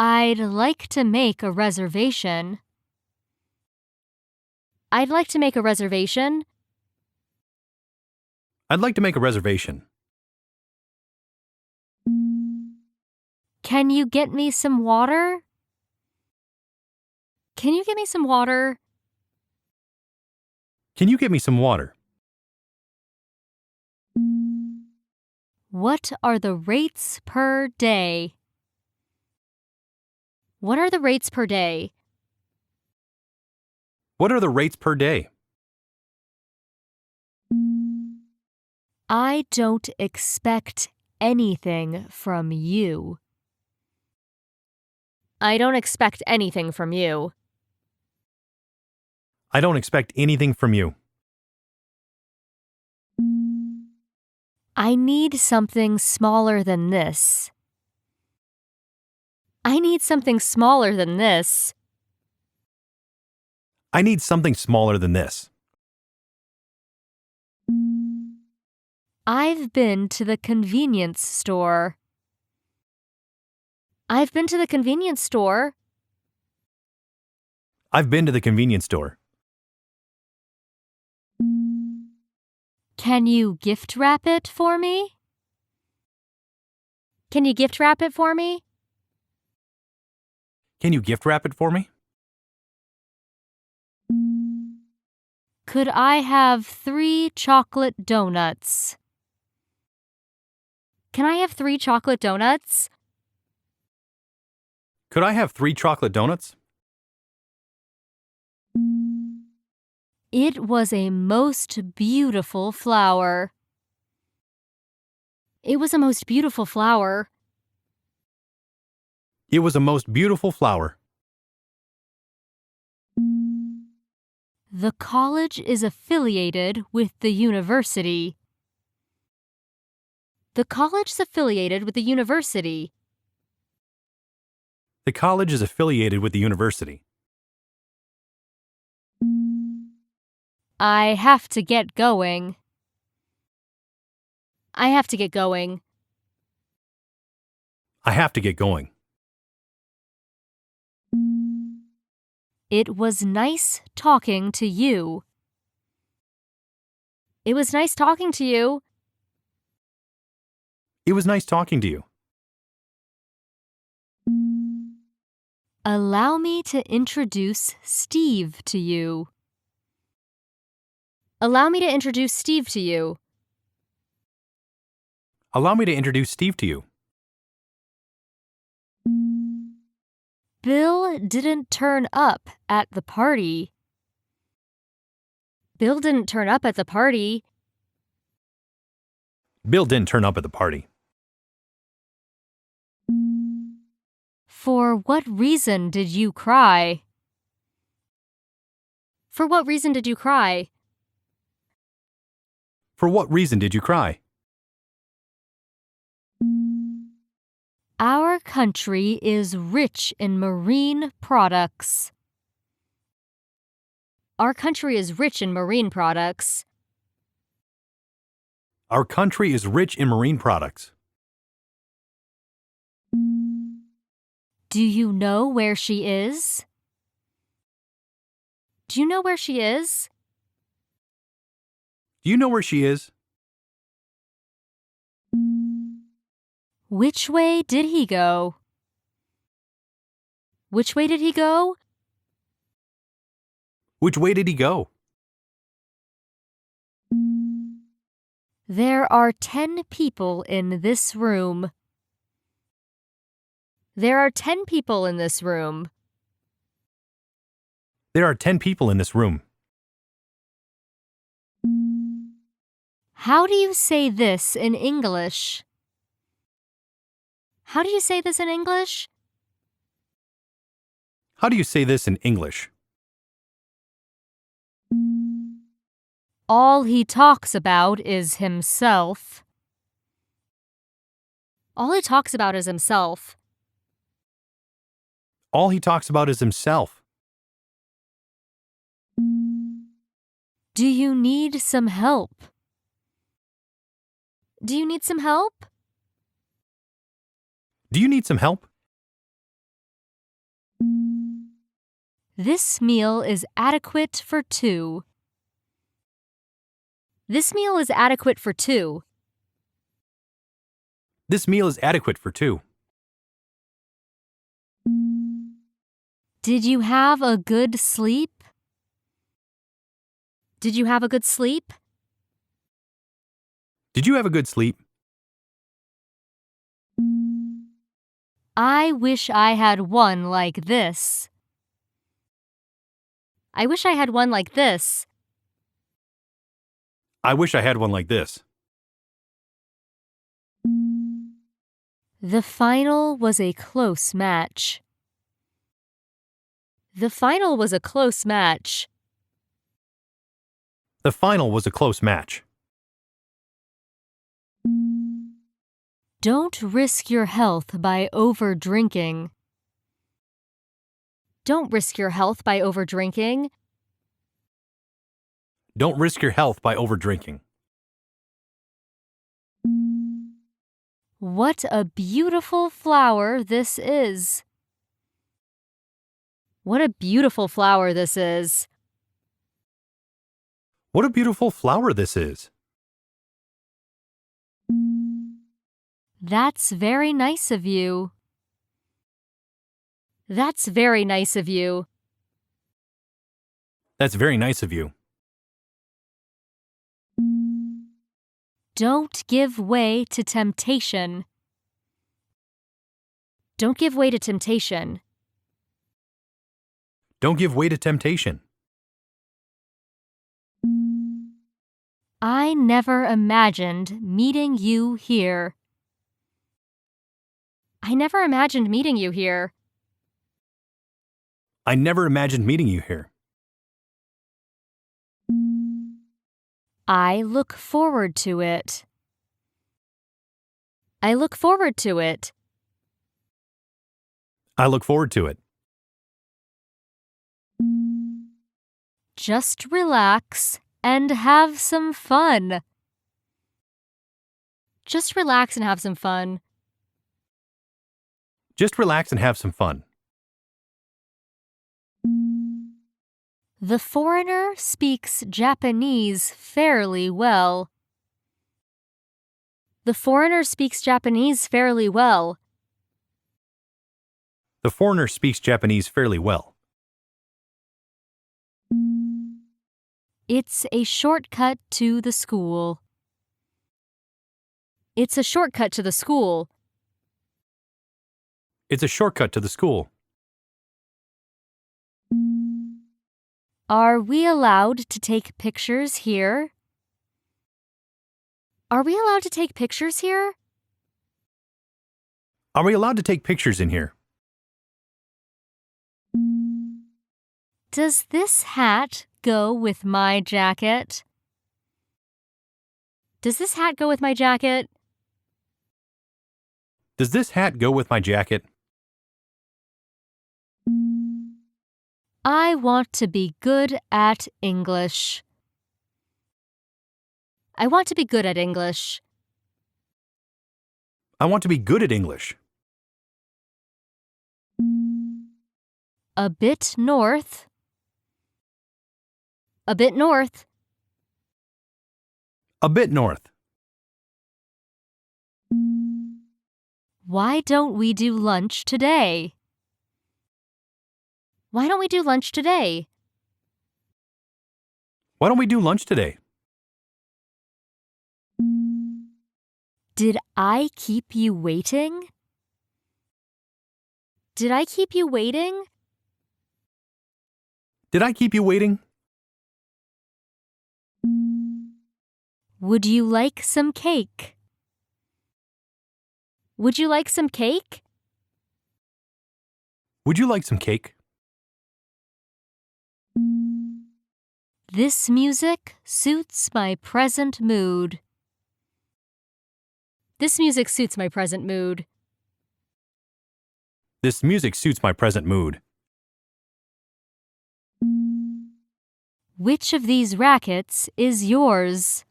I'd like to make a reservation. I'd like to make a reservation. I'd like to make a reservation. Can you get me some water? Can you get me some water? Can you get me some water? What are the rates per day? What are the rates per day? What are the rates per day? I don't expect anything from you. I don't expect anything from you. I don't expect anything from you. I need something smaller than this. I need something smaller than this. I need something smaller than this. I've been to the convenience store. I've been to the convenience store. I've been to the convenience store. Can you gift wrap it for me? Can you gift wrap it for me? Can you gift wrap it for me? Could I have 3 chocolate donuts? Can I have 3 chocolate donuts? Could I have 3 chocolate donuts? It was a most beautiful flower. It was a most beautiful flower. It was a most beautiful flower. The college is affiliated with the university. The college is affiliated with the university. The college is affiliated with the university. I have to get going. I have to get going. I have to get going. It was nice talking to you. It was nice talking to you. It was nice talking to you. Allow me to introduce Steve to you. Allow me to introduce Steve to you. Allow me to introduce Steve to you. Bill didn't turn up at the party. Bill didn't turn up at the party. Bill didn't turn up at the party. For what reason did you cry? For what reason did you cry? For what reason did you cry? Our country is rich in marine products. Our country is rich in marine products. Our country is rich in marine products. Do you know where she is? Do you know where she is? Do you know where she is? Which way did he go? Which way did he go? Which way did he go? There are 10 people in this room. There are 10 people in this room. There are 10 people in this room. How do you say this in English? How do you say this in English? How do you say this in English? All he talks about is himself. All he talks about is himself. All he talks about is himself. Do you need some help? Do you need some help? Do you need some help? This meal is adequate for two. This meal is adequate for two. This meal is adequate for two. Did you have a good sleep? Did you have a good sleep? Did you have a good sleep? I wish I had one like this. I wish I had one like this. I wish I had one like this. The final was a close match. The final was a close match. The final was a close match. Don't risk your health by over-drinking. Don't risk your health by over-drinking. Don't risk your health by over-drinking. What a beautiful flower this is. What a beautiful flower this is. What a beautiful flower this is. That's very nice of you. That's very nice of you. That's very nice of you. Don't give way to temptation. Don't give way to temptation. Don't give way to temptation. I never imagined meeting you here. I never imagined meeting you here. I never imagined meeting you here. I look forward to it. I look forward to it. I look forward to it. Just relax and have some fun. Just relax and have some fun. Just relax and have some fun. The foreigner speaks Japanese fairly well. The foreigner speaks Japanese fairly well. The foreigner speaks Japanese fairly well. It's a shortcut to the school. It's a shortcut to the school. It's a shortcut to the school. Are we allowed to take pictures here? Are we allowed to take pictures here? Are we allowed to take pictures in here? Does this hat go with my jacket? Does this hat go with my jacket? Does this hat go with my jacket? I want to be good at English. I want to be good at English. I want to be good at English. A bit north. A bit north. A bit north. Why don't we do lunch today? Why don't we do lunch today? Why don't we do lunch today? Did I keep you waiting? Did I keep you waiting? Did I keep you waiting? Would you like some cake? Would you like some cake? Would you like some cake? This music suits my present mood. This music suits my present mood. This music suits my present mood. Which of these rackets is yours?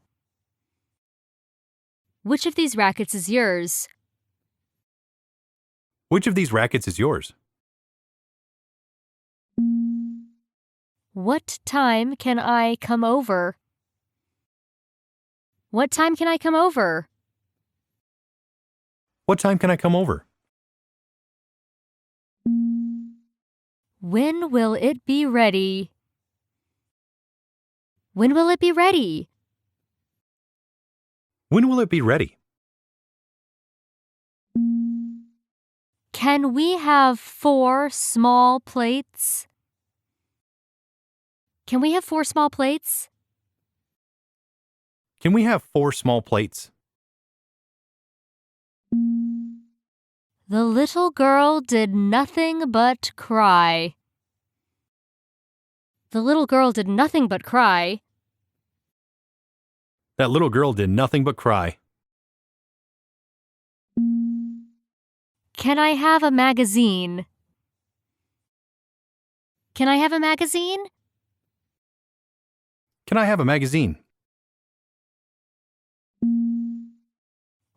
Which of these rackets is yours? Which of these rackets is yours? What time can I come over? What time can I come over? What time can I come over? When will it be ready? When will it be ready? When will it be ready? Can we have 4 small plates? Can we have 4 small plates? Can we have 4 small plates? The little girl did nothing but cry. The little girl did nothing but cry. That little girl did nothing but cry. Can I have a magazine? Can I have a magazine? Can I have a magazine?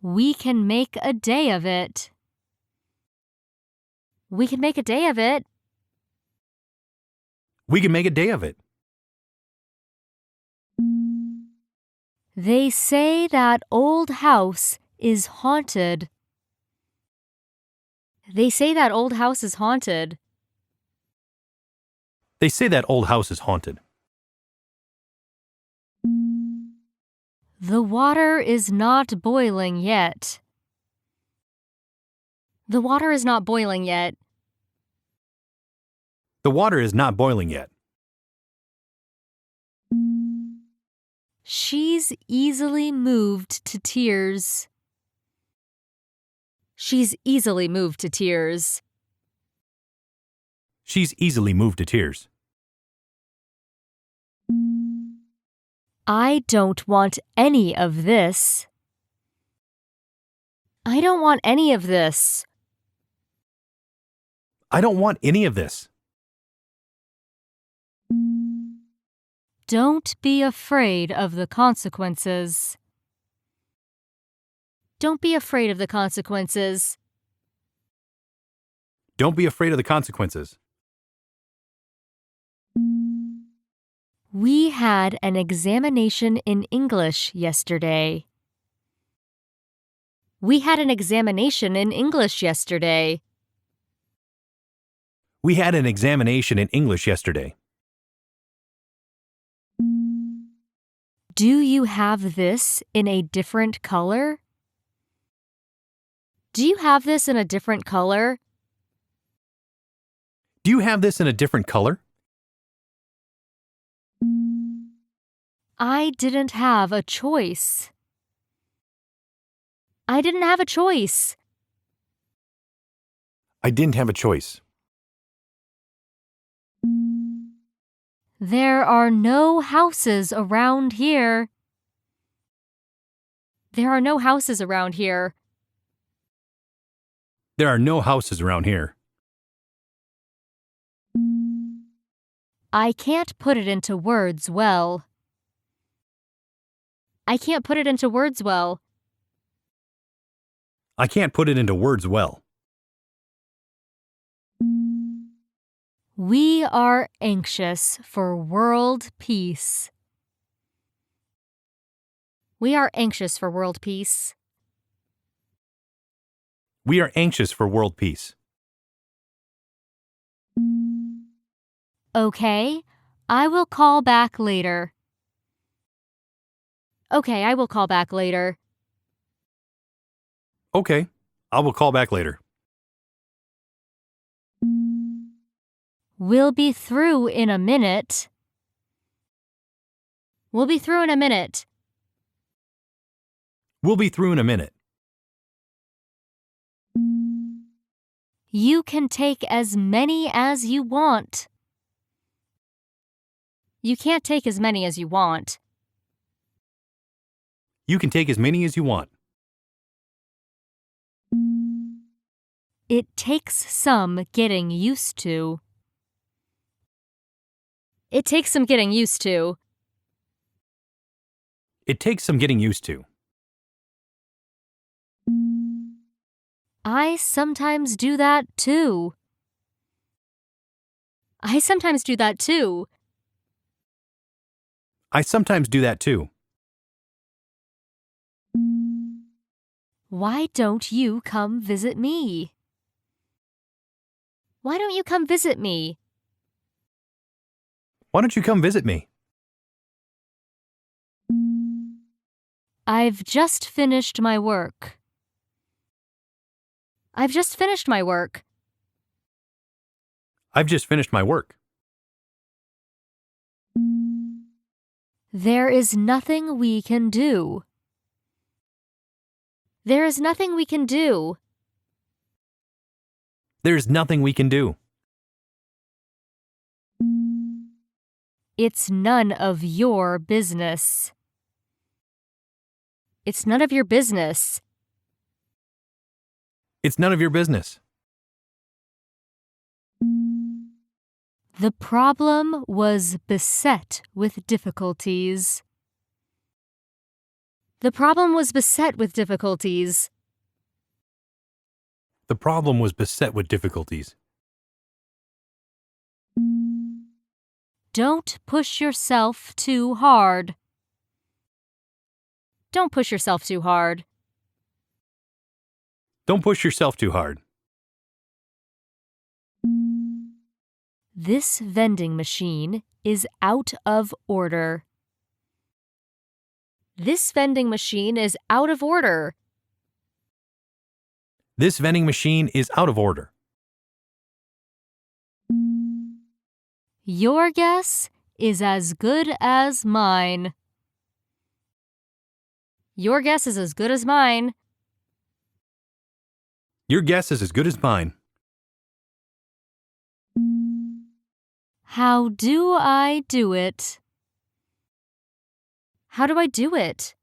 We can make a day of it. We can make a day of it. We can make a day of it. They say that old house is haunted. They say that old house is haunted. They say that old house is haunted. The water is not boiling yet. The water is not boiling yet. The water is not boiling yet. She's easily moved to tears. She's easily moved to tears. She's easily moved to tears. I don't want any of this. I don't want any of this. I don't want any of this. Don't be afraid of the consequences. Don't be afraid of the consequences. Don't be afraid of the consequences. We had an examination in English yesterday. We had an examination in English yesterday. We had an examination in English yesterday. Do you have this in a different color? Do you have this in a different color? Do you have this in a different color? I didn't have a choice. I didn't have a choice. I didn't have a choice. There are no houses around here. There are no houses around here. There are no houses around here. I can't put it into words well. I can't put it into words well. I can't put it into words well. We are anxious for world peace. We are anxious for world peace. We are anxious for world peace. Okay, I will call back later. Okay, I will call back later. Okay, I will call back later. We'll be through in a minute. We'll be through in a minute. We'll be through in a minute. You can take as many as you want. You can't take as many as you want. You can take as many as you want. It takes some getting used to. It takes some getting used to. It takes some getting used to. I sometimes do that too. I sometimes do that too. I sometimes do that too. Why don't you come visit me? Why don't you come visit me? Why don't you come visit me? I've just finished my work. I've just finished my work. I've just finished my work. There is nothing we can do. There is nothing we can do. There's nothing we can do. It's none of your business. It's none of your business. It's none of your business. The problem was beset with difficulties. The problem was beset with difficulties. The problem was beset with difficulties. Don't push yourself too hard. Don't push yourself too hard. Don't push yourself too hard. This vending machine is out of order. This vending machine is out of order. This vending machine is out of order. Your guess is as good as mine. Your guess is as good as mine. Your guess is as good as mine. How do I do it? How do I do it?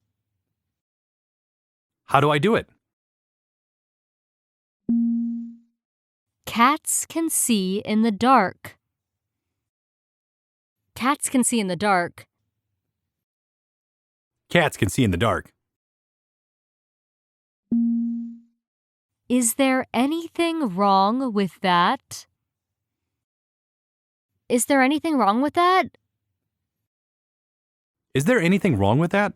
How do I do it? Cats can see in the dark. Cats can see in the dark. Cats can see in the dark. Is there anything wrong with that? Is there anything wrong with that? Is there anything wrong with that?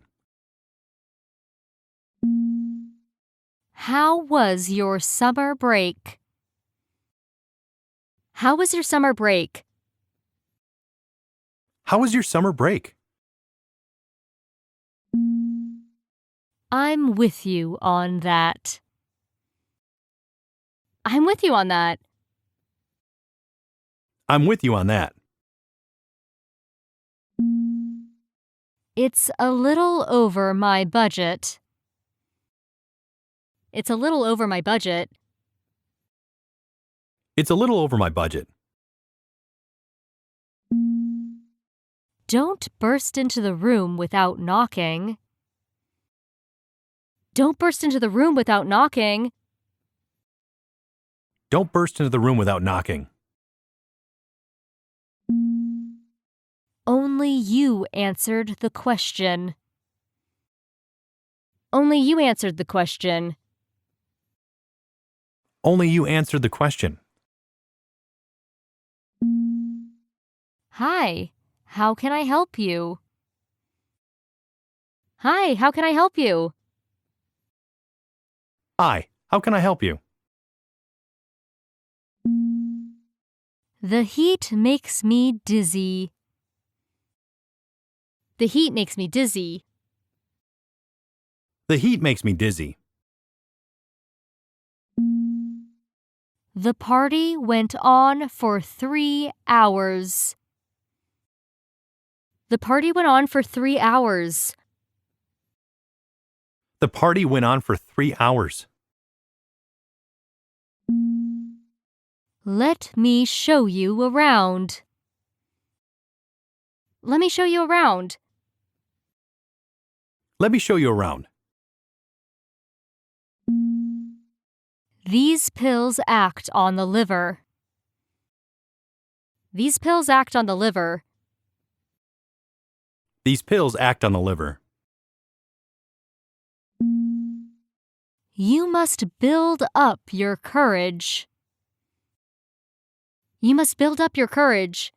How was your summer break? How was your summer break? How was your summer break? I'm with you on that. I'm with you on that. I'm with you on that. It's a little over my budget. It's a little over my budget. It's a little over my budget. Don't burst into the room without knocking. Don't burst into the room without knocking. Don't burst into the room without knocking. Only you answered the question. Only you answered the question. Only you answered the question. Hi, how can I help you? Hi, how can I help you? Hi, how can I help you? The heat makes me dizzy. The heat makes me dizzy. The heat makes me dizzy. The party went on for 3 hours. The party went on for 3 hours. The party went on for 3 hours. Let me show you around. Let me show you around. Let me show you around. These pills act on the liver. These pills act on the liver. These pills act on the liver. You must build up your courage. You must build up your courage.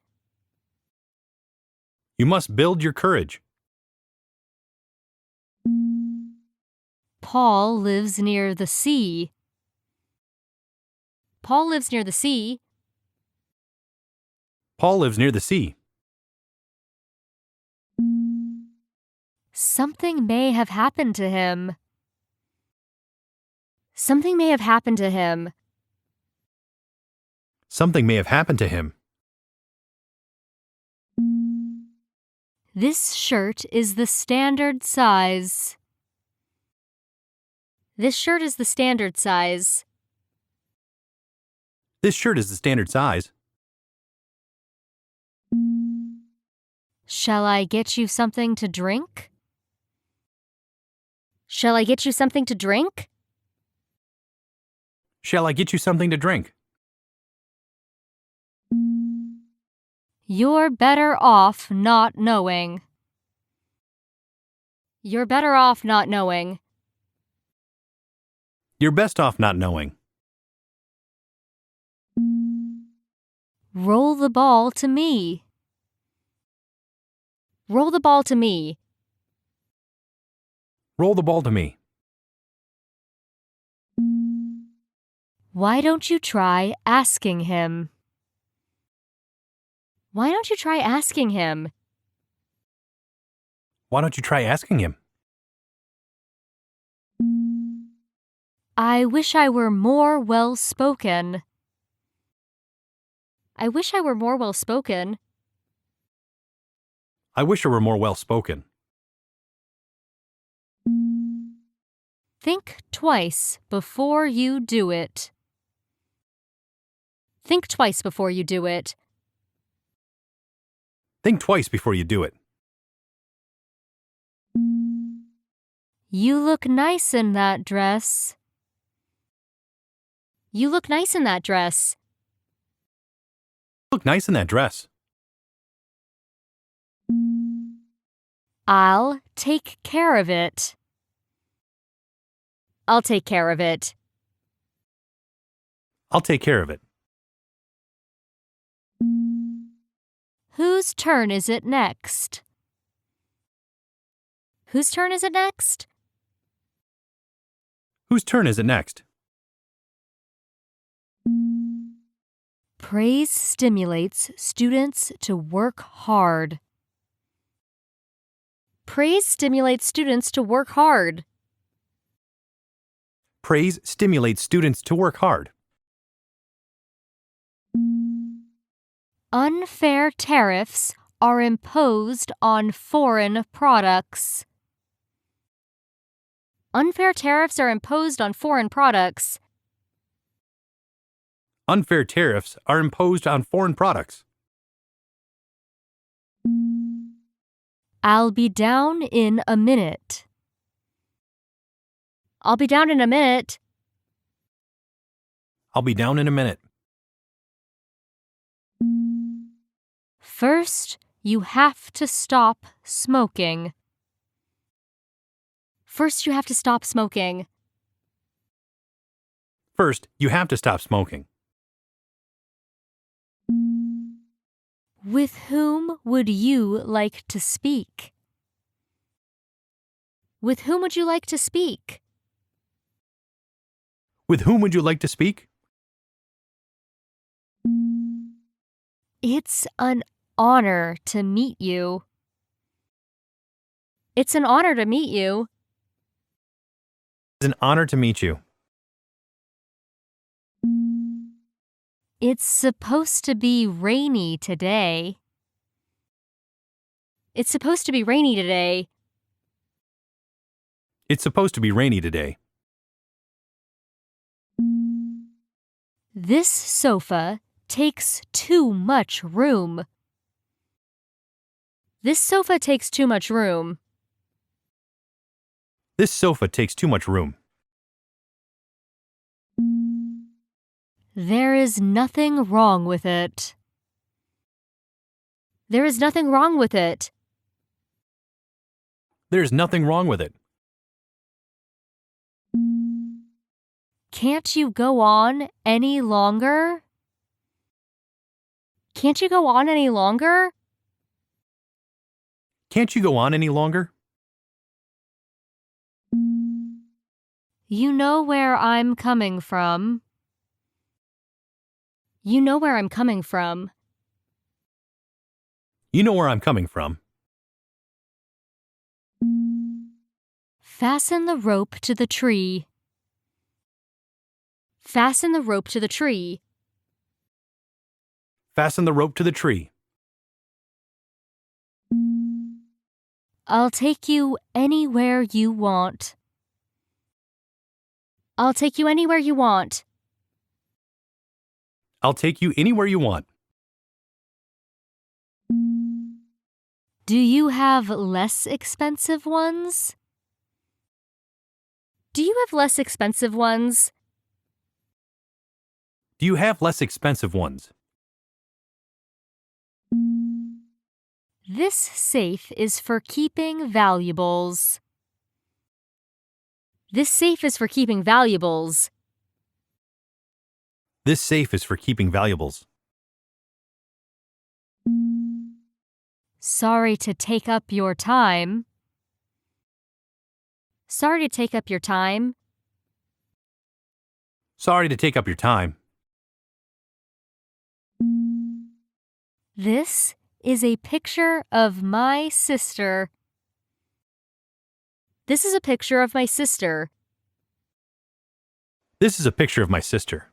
You must build your courage. Paul lives near the sea. Paul lives near the sea. Paul lives near the sea. Something may have happened to him. Something may have happened to him. Something may have happened to him. This shirt is the standard size. This shirt is the standard size. This shirt is the standard size. Shall I get you something to drink? Shall I get you something to drink? Shall I get you something to drink? You're better off not knowing. You're better off not knowing. You're best off not knowing. Roll the ball to me. Roll the ball to me. Roll the ball to me. Why don't you try asking him? Why don't you try asking him? Why don't you try asking him? I wish I were more well-spoken. I wish I were more well-spoken. I wish I were more well-spoken. Think twice before you do it. Think twice before you do it. Think twice before you do it. You look nice in that dress. You look nice in that dress. You look nice in that dress. I'll take care of it. I'll take care of it. I'll take care of it. Whose turn is it next? Whose turn is it next? Whose turn is it next? Praise stimulates students to work hard. Praise stimulates students to work hard. Praise stimulates students to work hard. Unfair tariffs are imposed on foreign products. Unfair tariffs are imposed on foreign products. Unfair tariffs are imposed on foreign products. I'll be down in a minute. I'll be down in a minute. I'll be down in a minute. First, you have to stop smoking. First, you have to stop smoking. First, you have to stop smoking. With whom would you like to speak? With whom would you like to speak? With whom would you like to speak? It's an honor to meet you. It's an honor to meet you. It's an honor to meet you. It's supposed to be rainy today. It's supposed to be rainy today. It's supposed to be rainy today. This sofa takes too much room. This sofa takes too much room. This sofa takes too much room. There is nothing wrong with it. There is nothing wrong with it. There's nothing wrong with it. Can't you go on any longer? Can't you go on any longer? Can't you go on any longer? You know where I'm coming from. You know where I'm coming from. You know where I'm coming from. Fasten the rope to the tree. Fasten the rope to the tree. Fasten the rope to the tree. I'll take you anywhere you want. I'll take you anywhere you want. I'll take you anywhere you want. Do you have less expensive ones? Do you have less expensive ones? Do you have less expensive ones? This safe is for keeping valuables. This safe is for keeping valuables. This safe is for keeping valuables. Sorry to take up your time. Sorry to take up your time. Sorry to take up your time. This is a picture of my sister. This is a picture of my sister. This is a picture of my sister.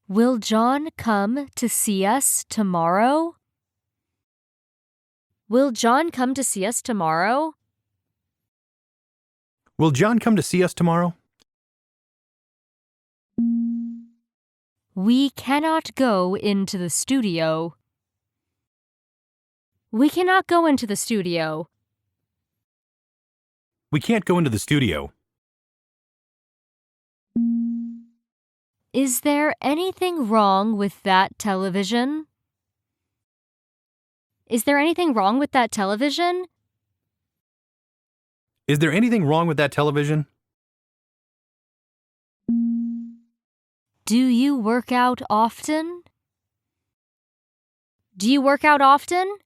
Will John come to see us tomorrow? Will John come to see us tomorrow? Will John come to see us tomorrow? We cannot go into the studio. We cannot go into the studio. We can't go into the studio. Is there anything wrong with that television? Is there anything wrong with that television? Is there anything wrong with that television? Do you work out often? Do you work out often?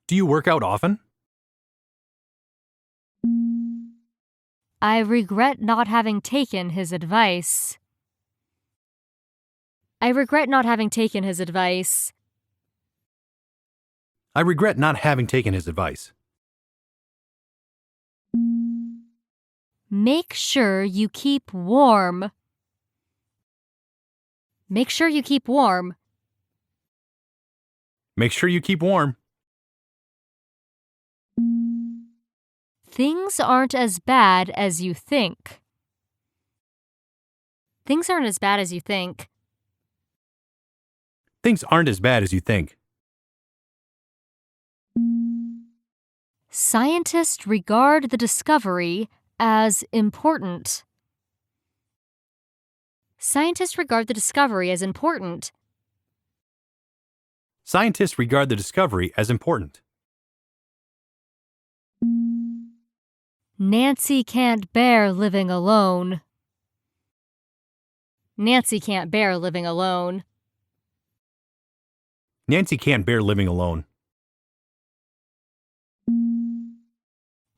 Do you work out often? I regret not having taken his advice. I regret not having taken his advice. I regret not having taken his advice. Make sure you keep warm. Make sure you keep warm. Make sure you keep warm. Things aren't as bad as you think. Things aren't as bad as you think. Things aren't as bad as you think. Scientists regard the discovery as important. Scientists regard the discovery as important. Scientists regard the discovery as important. Nancy can't bear living alone. Nancy can't bear living alone. Nancy can't bear living alone.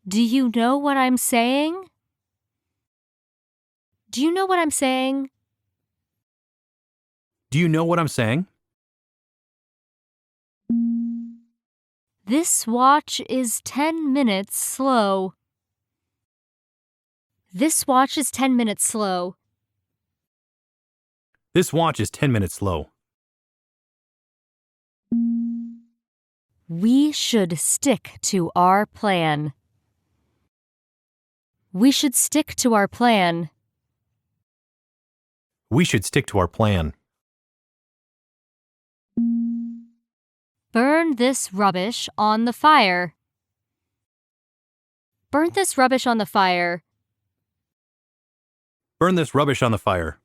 Do you know what I'm saying? Do you know what I'm saying? Do you know what I'm saying? This watch is 10 minutes slow. This watch is 10 minutes slow. This watch is 10 minutes slow. We should stick to our plan. We should stick to our plan. We should stick to our plan. Burn this rubbish on the fire. Burn this rubbish on the fire. Burn this rubbish on the fire.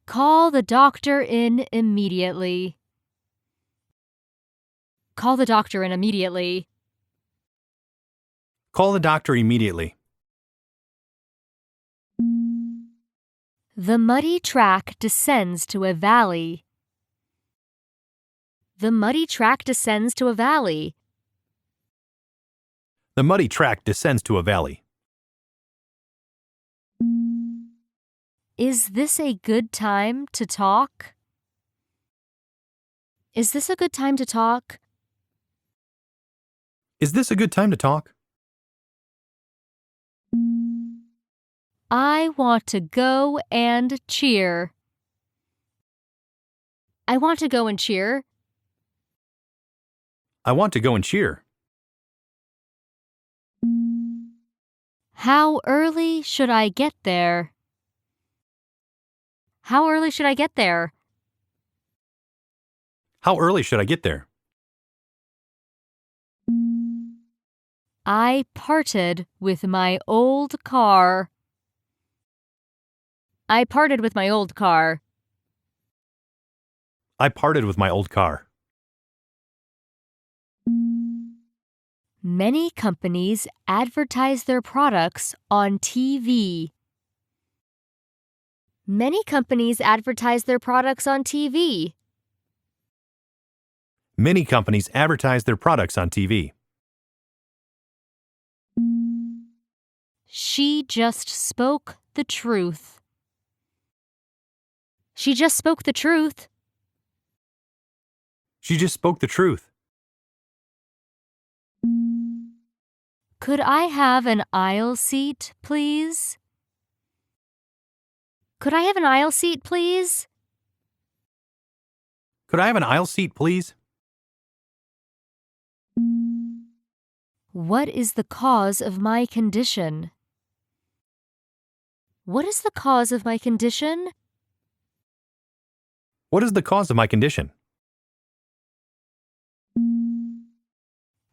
Call the doctor in immediately. Call the doctor in immediately. Call the doctor immediately. The muddy track descends to a valley. The muddy track descends to a valley. The muddy track descends to a valley. Is this a good time to talk? Is this a good time to talk? Is this a good time to talk? I want to go and cheer. I want to go and cheer. I want to go and cheer. How early should I get there? How early should I get there? How early should I get there? I parted with my old car. I parted with my old car. I parted with my old car. Many companies advertise their products on TV. Many companies advertise their products on TV. Many companies advertise their products on TV. She just spoke the truth. She just spoke the truth. She just spoke the truth. Could I have an aisle seat, please? Could I have an aisle seat, please? Could I have an aisle seat, please? What is the cause of my condition? What is the cause of my condition? What is the cause of my condition?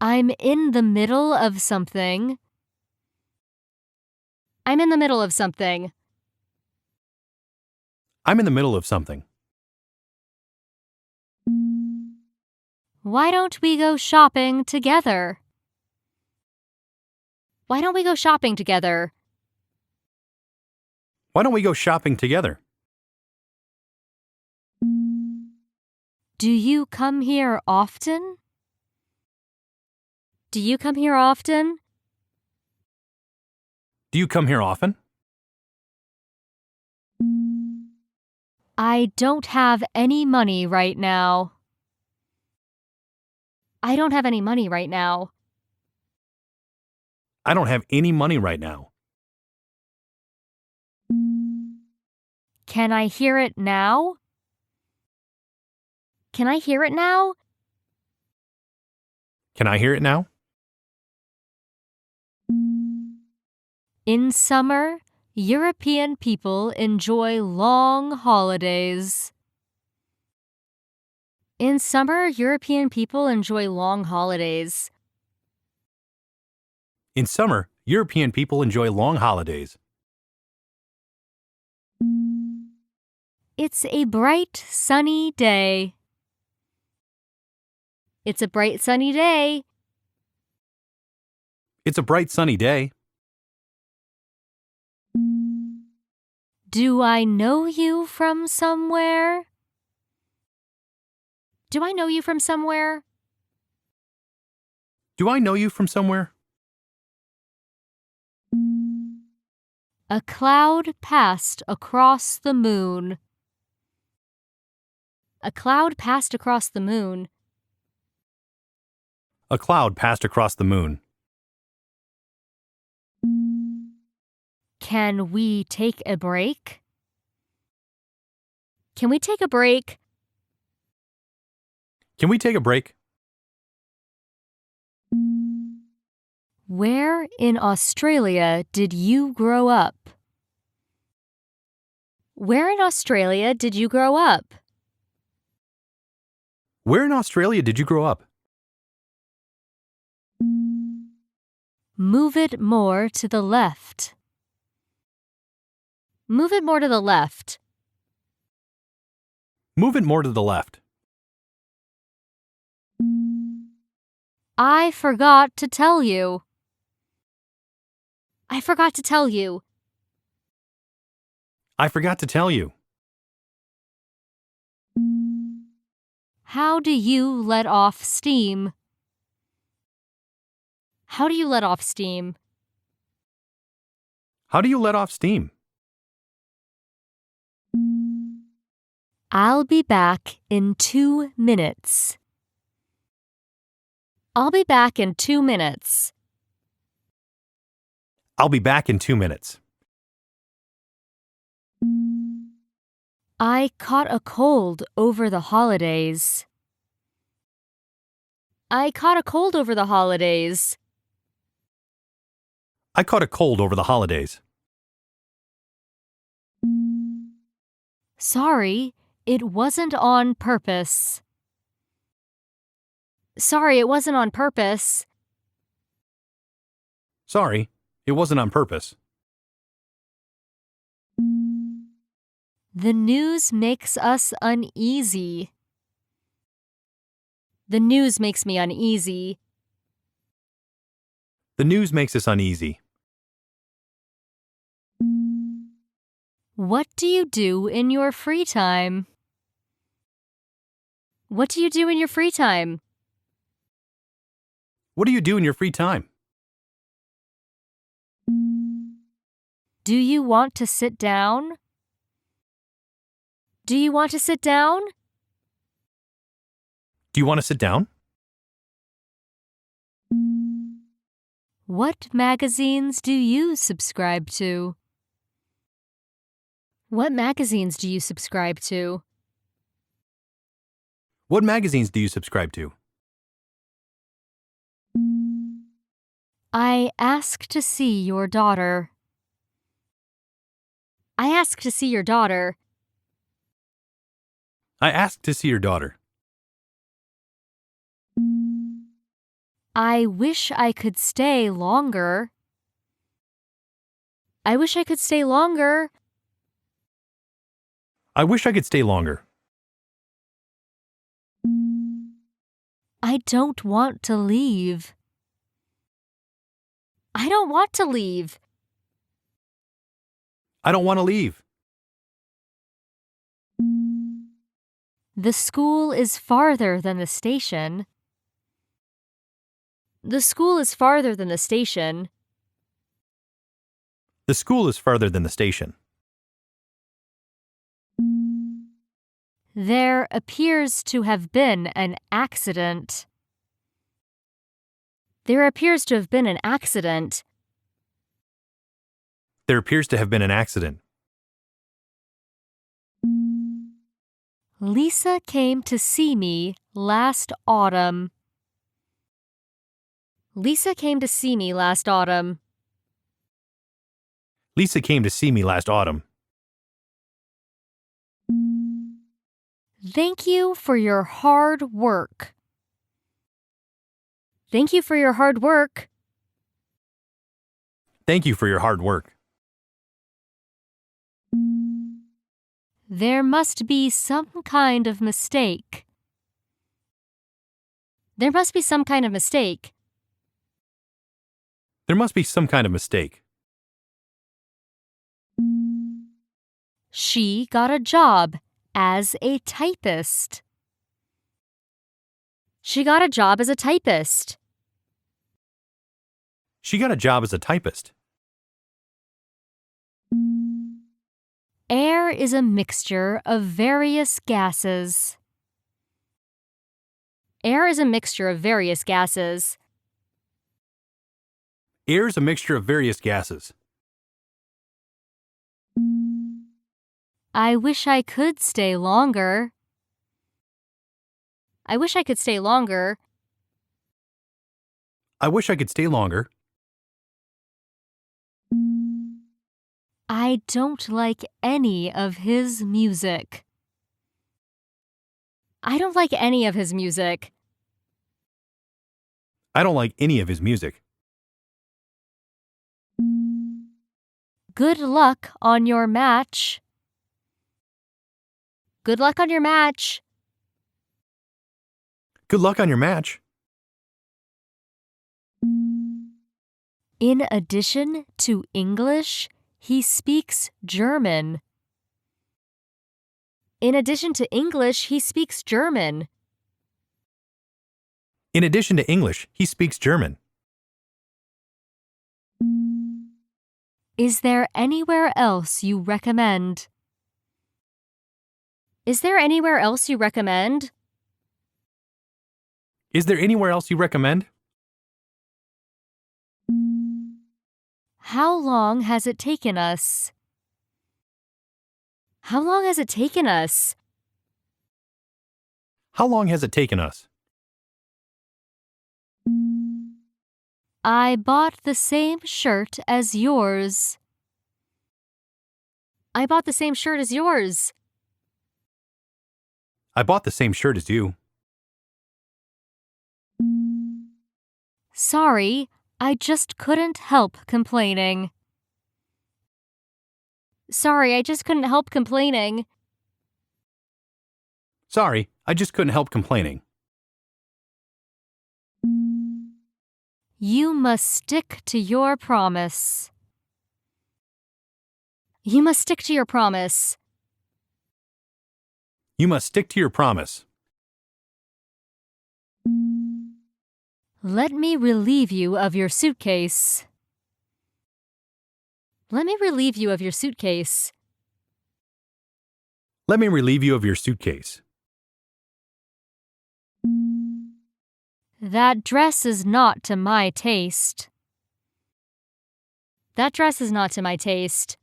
I'm in the middle of something. I'm in the middle of something. I'm in the middle of something. Why don't we go shopping together? Why don't we go shopping together? Why don't we go shopping together? Do you come here often? Do you come here often? Do you come here often? I don't have any money right now. I don't have any money right now. I don't have any money right now. Can I hear it now? Can I hear it now? Can I hear it now? In summer, European people enjoy long holidays. In summer, European people enjoy long holidays. In summer, European people enjoy long holidays. It's a bright, sunny day. It's a bright, sunny day. It's a bright sunny day. Do I know you from somewhere? Do I know you from somewhere? Do I know you from somewhere? A cloud passed across the moon. A cloud passed across the moon. A cloud passed across the moon. Can we take a break? Can we take a break? Can we take a break? Where in Australia did you grow up? Where in Australia did you grow up? Where in Australia did you grow up? Move it more to the left. Move it more to the left. Move it more to the left. I forgot to tell you. I forgot to tell you. I forgot to tell you. How do you let off steam? How do you let off steam? How do you let off steam? I'll be back in 2 minutes. I'll be back in 2 minutes. I'll be back in 2 minutes. I caught a cold over the holidays. I caught a cold over the holidays. I caught a cold over the holidays. Sorry, it wasn't on purpose. Sorry, it wasn't on purpose. Sorry, it wasn't on purpose. The news makes us uneasy. The news makes me uneasy. The news makes us uneasy. What do you do in your free time? What do you do in your free time? What do you do in your free time? Do you want to sit down? Do you want to sit down? Do you want to sit down? What magazines do you subscribe to? What magazines do you subscribe to? What magazines do you subscribe to? I ask to see your daughter. I ask to see your daughter. I asked to see your daughter. I wish I could stay longer. I wish I could stay longer. I wish I could stay longer. I don't want to leave. I don't want to leave. I don't want to leave. The school is farther than the station. The school is farther than the station. The school is farther than the station. There appears to have been an accident. There appears to have been an accident. There appears to have been an accident. Lisa came to see me last autumn. Lisa came to see me last autumn. Lisa came to see me last autumn. Thank you for your hard work. Thank you for your hard work. Thank you for your hard work. There must be some kind of mistake. There must be some kind of mistake. There must be some kind of mistake. She got a job as a typist. She got a job as a typist. She got a job as a typist. Air is a mixture of various gases. Air is a mixture of various gases. Air is a mixture of various gases. I wish I could stay longer. I wish I could stay longer. I wish I could stay longer. I don't like any of his music. I don't like any of his music. I don't like any of his music. Good luck on your match. Good luck on your match. Good luck on your match. In addition to English, he speaks German. In addition to English, he speaks German. In addition to English, he speaks German. Is there anywhere else you recommend? Is there anywhere else you recommend? Is there anywhere else you recommend? How long has it taken us? How long has it taken us? How long has it taken us? I bought the same shirt as yours. I bought the same shirt as yours. I bought the same shirt as you. Sorry, I just couldn't help complaining. Sorry, I just couldn't help complaining. Sorry, I just couldn't help complaining. You must stick to your promise. You must stick to your promise. You must stick to your promise. Let me relieve you of your suitcase. Let me relieve you of your suitcase. Let me relieve you of your suitcase. That dress is not to my taste. That dress is not to my taste.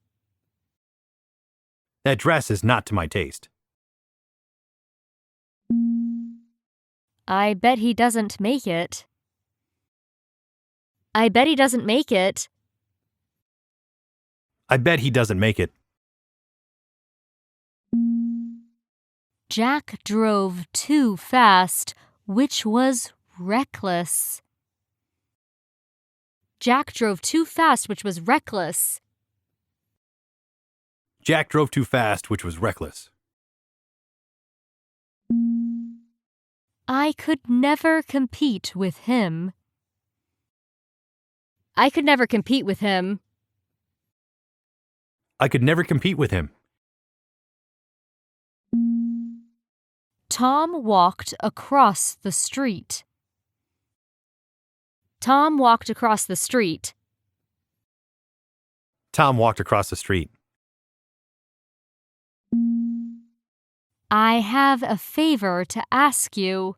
That dress is not to my taste. I bet he doesn't make it. I bet he doesn't make it. I bet he doesn't make it. Jack drove too fast, which was reckless. Jack drove too fast, which was reckless. Jack drove too fast, which was reckless. I could never compete with him. I could never compete with him. I could never compete with him. Tom walked across the street. Tom walked across the street. Tom walked across the street. I have a favor to ask you.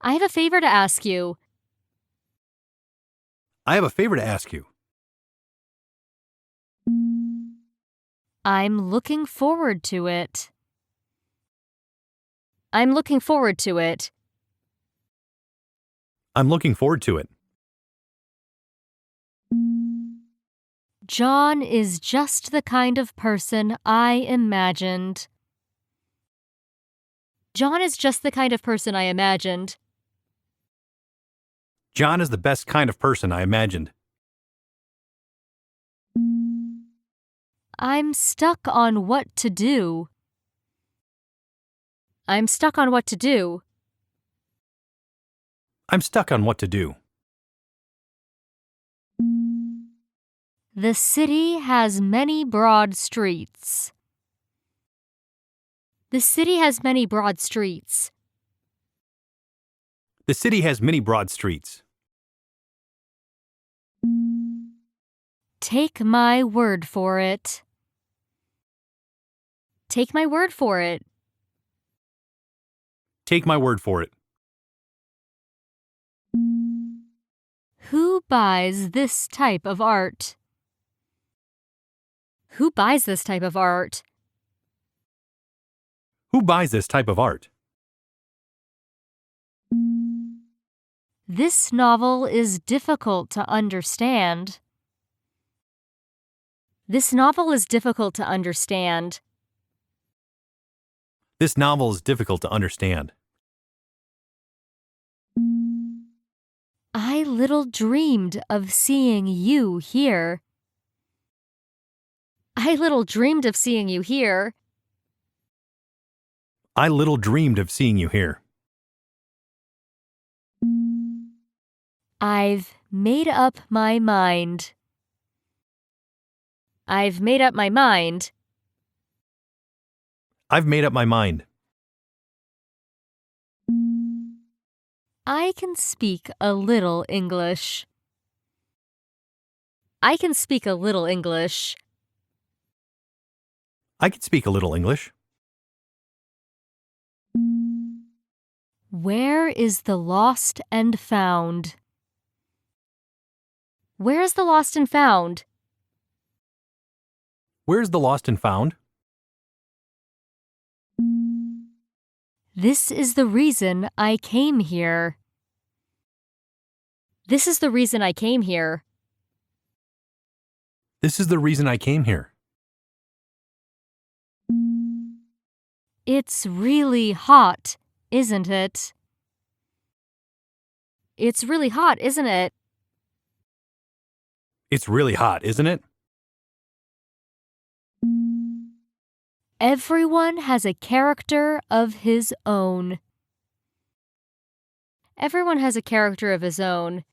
I have a favor to ask you. I have a favor to ask you. I'm looking forward to it. I'm looking forward to it. I'm looking forward to it. John is just the kind of person I imagined. John is just the kind of person I imagined. John is the best kind of person I imagined. I'm stuck on what to do. I'm stuck on what to do. I'm stuck on what to do. The city has many broad streets. The city has many broad streets. The city has many broad streets. Take my word for it. Take my word for it. Take my word for it. Who buys this type of art? Who buys this type of art? Who buys this type of art? This novel is difficult to understand. This novel is difficult to understand. This novel is difficult to understand. I little dreamed of seeing you here. I little dreamed of seeing you here. I little dreamed of seeing you here. I've made up my mind. I've made up my mind. I've made up my mind. I can speak a little English. I can speak a little English. I can speak a little English. Where is the lost and found? Where is the lost and found? Where's the lost and found? This is the reason I came here. This is the reason I came here. This is the reason I came here. It's really hot, isn't it? It's really hot, isn't it? It's really hot, isn't it? Everyone has a character of his own. Everyone has a character of his own.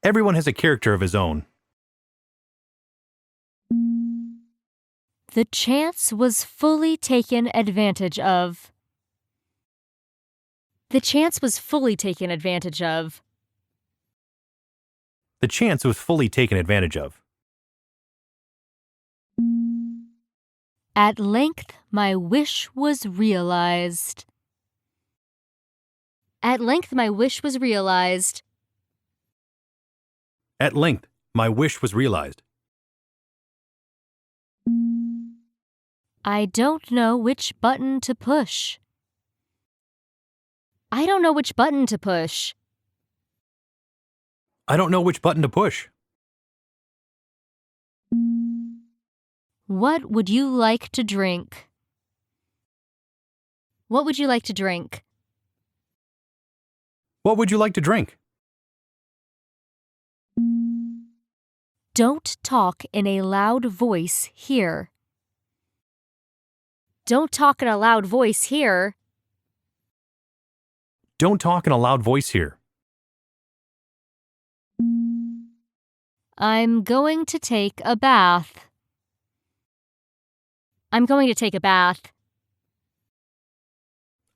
Everyone has a character of his own. The chance was fully taken advantage of. The chance was fully taken advantage of. The chance was fully taken advantage of. At length my wish was realized. At length my wish was realized. At length, my wish was realized. I don't know which button to push. I don't know which button to push. I don't know which button to push. What would you like to drink? What would you like to drink? What would you like to drink? Don't talk in a loud voice here. Don't talk in a loud voice here. Don't talk in a loud voice here. I'm going to take a bath. I'm going to take a bath.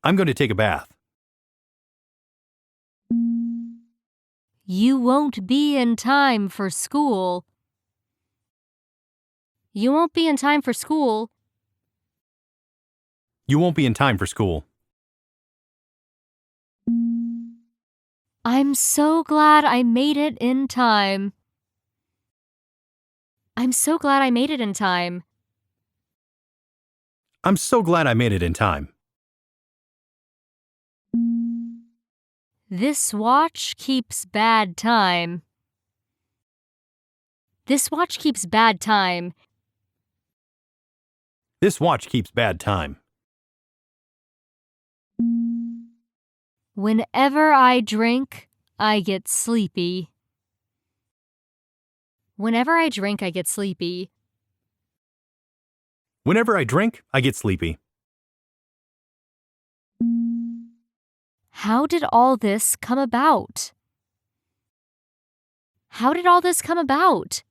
I'm going to take a bath. You won't be in time for school. You won't be in time for school. You won't be in time for school. I'm so glad I made it in time. I'm so glad I made it in time. I'm so glad I made it in time. This watch keeps bad time. This watch keeps bad time. This watch keeps bad time. Whenever I drink, I get sleepy. Whenever I drink, I get sleepy. Whenever I drink, I get sleepy. How did all this come about? How did all this come about?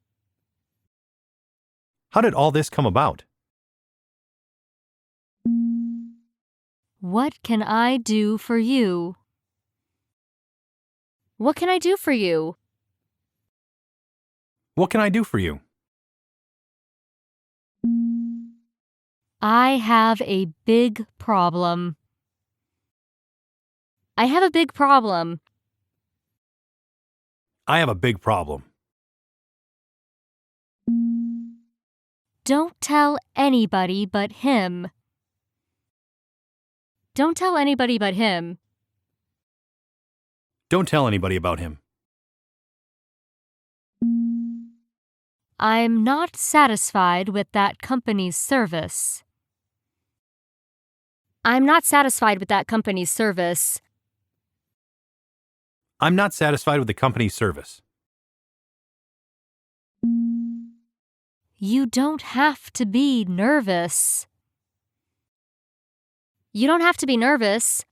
How did all this come about? What can I do for you? What can I do for you? What can I do for you? I have a big problem. I have a big problem. I have a big problem. Don't tell anybody but him. Don't tell anybody but him. Don't tell anybody about him. I'm not satisfied with that company's service. I'm not satisfied with that company's service. I'm not satisfied with the company's service. You don't have to be nervous. You don't have to be nervous.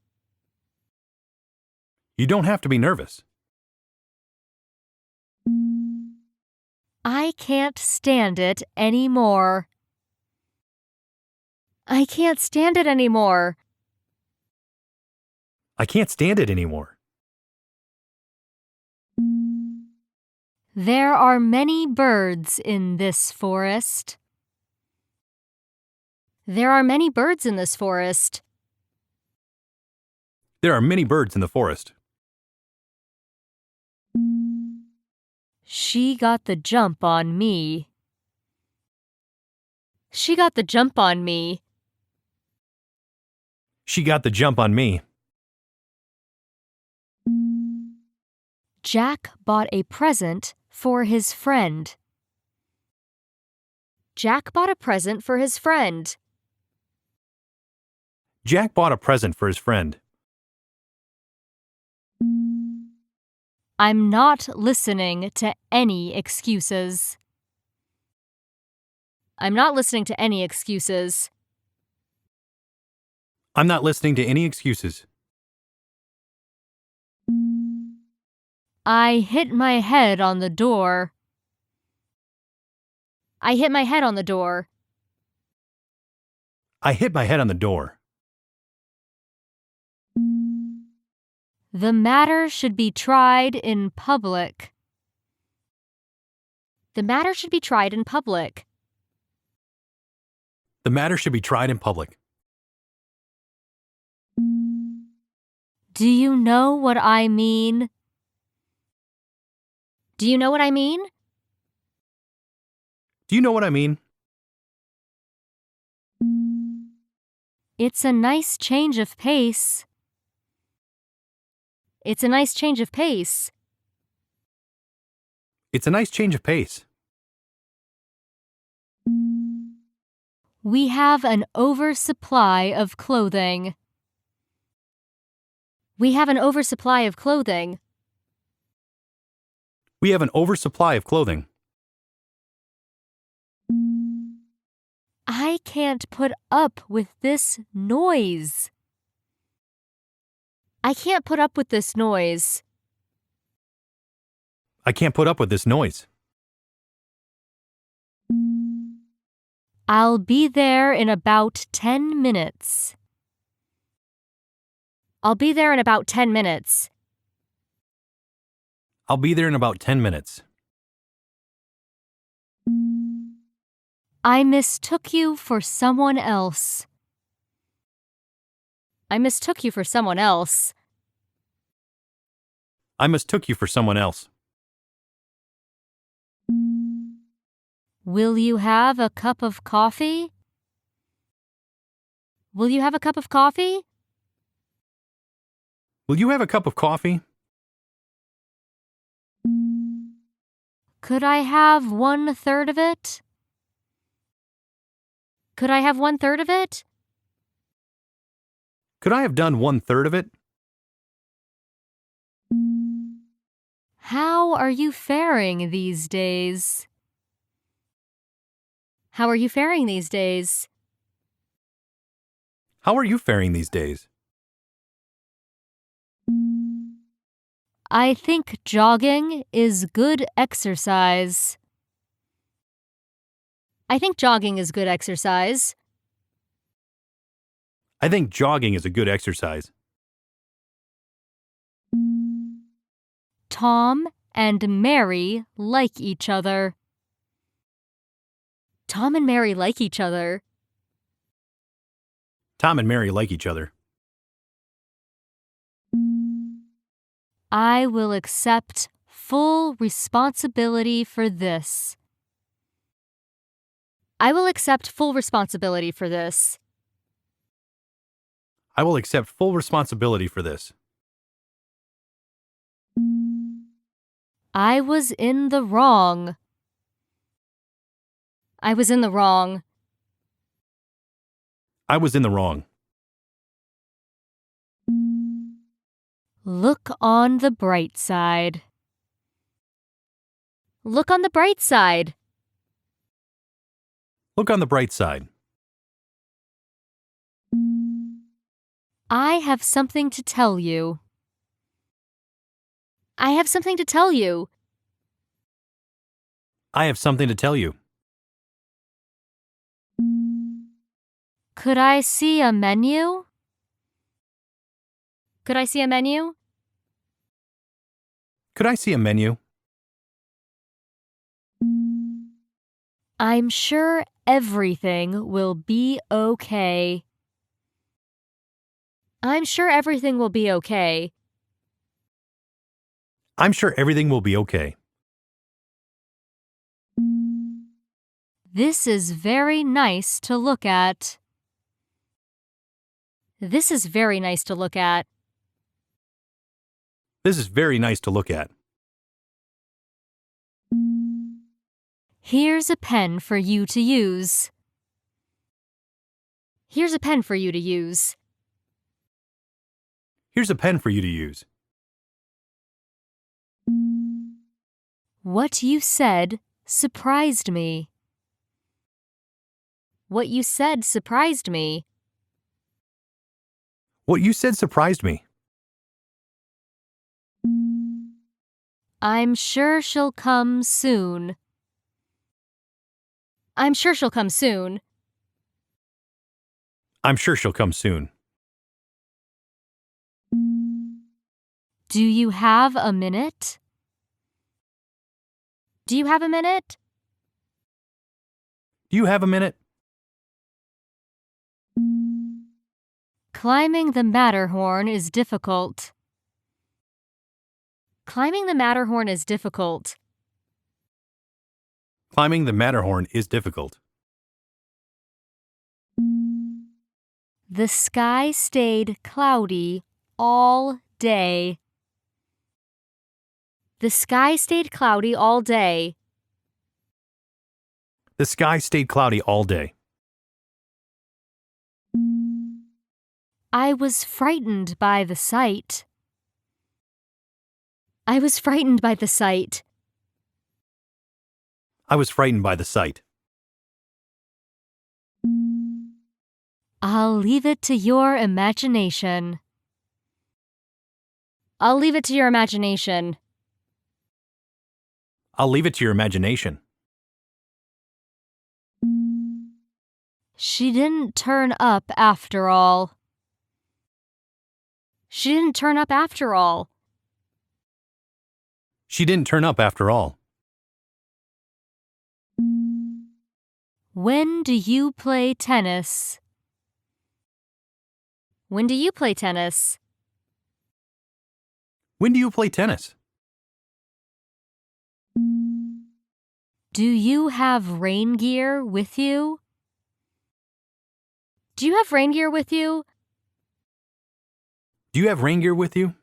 You don't have to be nervous. I can't stand it anymore. I can't stand it anymore. I can't stand it anymore. There are many birds in this forest. There are many birds in this forest. There are many birds in the forest. She got the jump on me. She got the jump on me. She got the jump on me. Jack bought a present for his friend. Jack bought a present for his friend. Jack bought a present for his friend. I'm not listening to any excuses. I'm not listening to any excuses. I'm not listening to any excuses. I hit my head on the door. I hit my head on the door. I hit my head on the door. The matter should be tried in public. The matter should be tried in public. The matter should be tried in public. Do you know what I mean? Do you know what I mean? Do you know what I mean? It's a nice change of pace. It's a nice change of pace. It's a nice change of pace. We have an oversupply of clothing. We have an oversupply of clothing. We have an oversupply of clothing. I can't put up with this noise. I can't put up with this noise. I can't put up with this noise. I'll be there in about 10 minutes. I'll be there in about 10 minutes. I'll be there in about 10 minutes. I mistook you for someone else. I mistook you for someone else. I mistook you for someone else. Will you have a cup of coffee? Will you have a cup of coffee? Will you have a cup of coffee? Could I have 1/3 of it? Could I have 1/3 of it? Could I have done 1/3 of it? How are you faring these days? How are you faring these days? How are you faring these days? I think jogging is good exercise. I think jogging is good exercise. I think jogging is a good exercise. Tom and Mary like each other. Tom and Mary like each other. Tom and Mary like each other. I will accept full responsibility for this. I will accept full responsibility for this. I will accept full responsibility for this. I was in the wrong. I was in the wrong. I was in the wrong. Look on the bright side. Look on the bright side. Look on the bright side. I have something to tell you. I have something to tell you. I have something to tell you. Could I see a menu? Could I see a menu? Could I see a menu? I'm sure everything will be okay. I'm sure everything will be okay. I'm sure everything will be okay. This is very nice to look at. This is very nice to look at. This is very nice to look at. Here's a pen for you to use. Here's a pen for you to use. Here's a pen for you to use. What you said surprised me. What you said surprised me. What you said surprised me. I'm sure she'll come soon. I'm sure she'll come soon. I'm sure she'll come soon. Do you have a minute? Do you have a minute? Do you have a minute? Climbing the Matterhorn is difficult. Climbing the Matterhorn is difficult. Climbing the Matterhorn is difficult. The sky stayed cloudy all day. The sky stayed cloudy all day. The sky stayed cloudy all day. I was frightened by the sight. I was frightened by the sight. I was frightened by the sight. I'll leave it to your imagination. I'll leave it to your imagination. I'll leave it to your imagination. She didn't turn up after all. She didn't turn up after all. She didn't turn up after all. When do you play tennis? When do you play tennis? When do you play tennis? Do you have rain gear with you? Do you have rain gear with you? Do you have rain gear with you?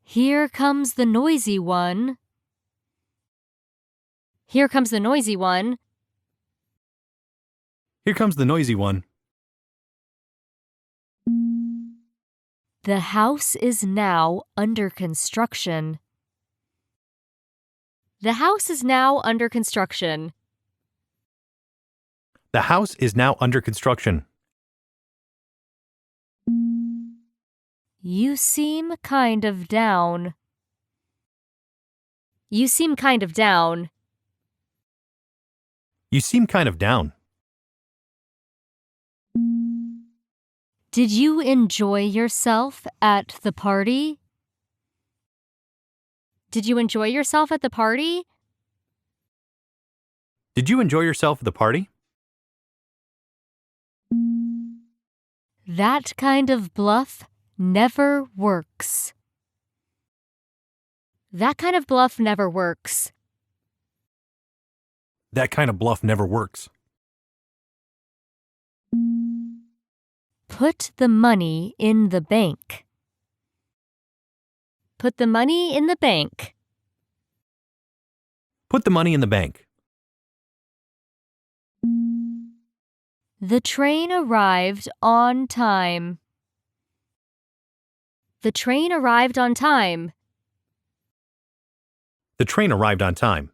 Here comes the noisy one. Here comes the noisy one. Here comes the noisy one. The house is now under construction. The house is now under construction. The house is now under construction. You seem kind of down. You seem kind of down. You seem kind of down. Did you enjoy yourself at the party? Did you enjoy yourself at the party? Did you enjoy yourself at the party? That kind of bluff never works. That kind of bluff never works. That kind of bluff never works. Put the money in the bank. Put the money in the bank. Put the money in the bank. The train arrived on time. The train arrived on time. The train arrived on time.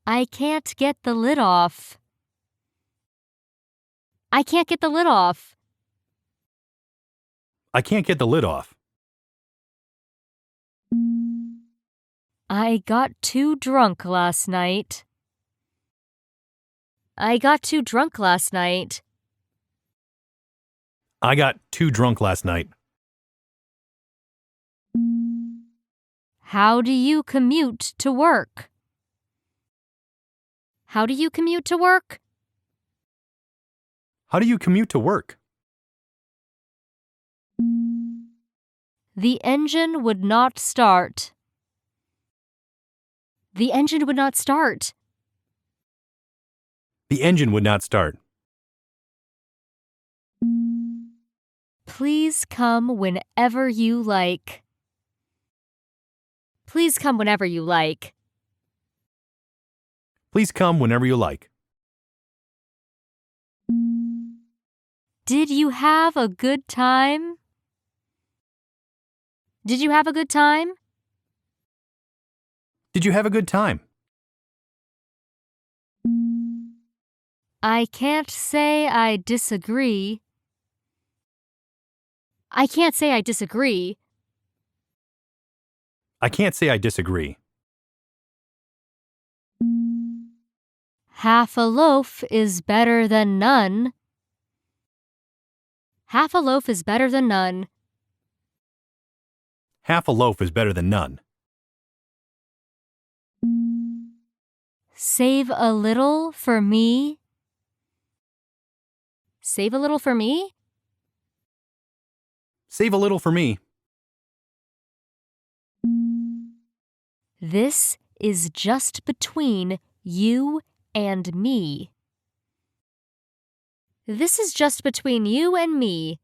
I can't get the lid off. I can't get the lid off. I can't get the lid off. I got too drunk last night. I got too drunk last night. I got too drunk last night. How do you commute to work? How do you commute to work? How do you commute to work? The engine would not start. The engine would not start. The engine would not start. Please come whenever you like. Please come whenever you like. Please come whenever you like. Did you have a good time? Did you have a good time? Did you have a good time? I can't say I disagree. I can't say I disagree. I can't say I disagree. Half a loaf is better than none. Half a loaf is better than none. Half a loaf is better than none. Save a little for me. Save a little for me? Save a little for me. This is just between you and me. This is just between you and me.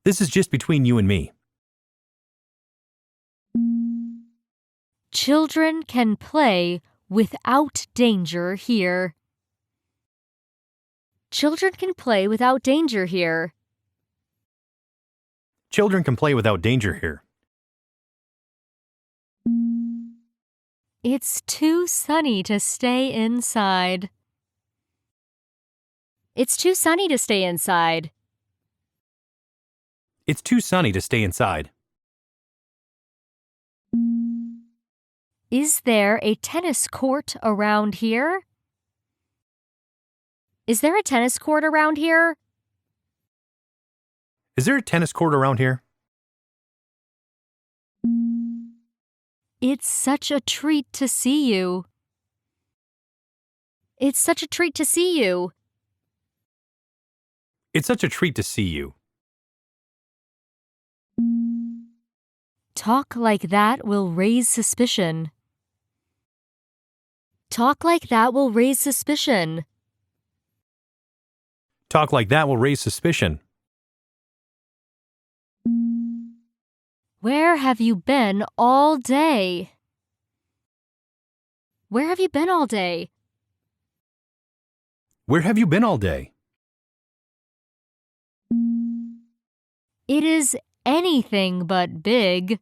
This is just between you and me. Children can play without danger here. Children can play without danger here. Children can play without danger here. It's too sunny to stay inside. It's too sunny to stay inside. It's too sunny to stay inside. Is there a tennis court around here? Is there a tennis court around here? Is there a tennis court around here? It's such a treat to see you. It's such a treat to see you. It's such a treat to see you. Talk like that will raise suspicion. Talk like that will raise suspicion. Talk like that will raise suspicion. Where have you been all day? Where have you been all day? Where have you been all day? It is anything but big.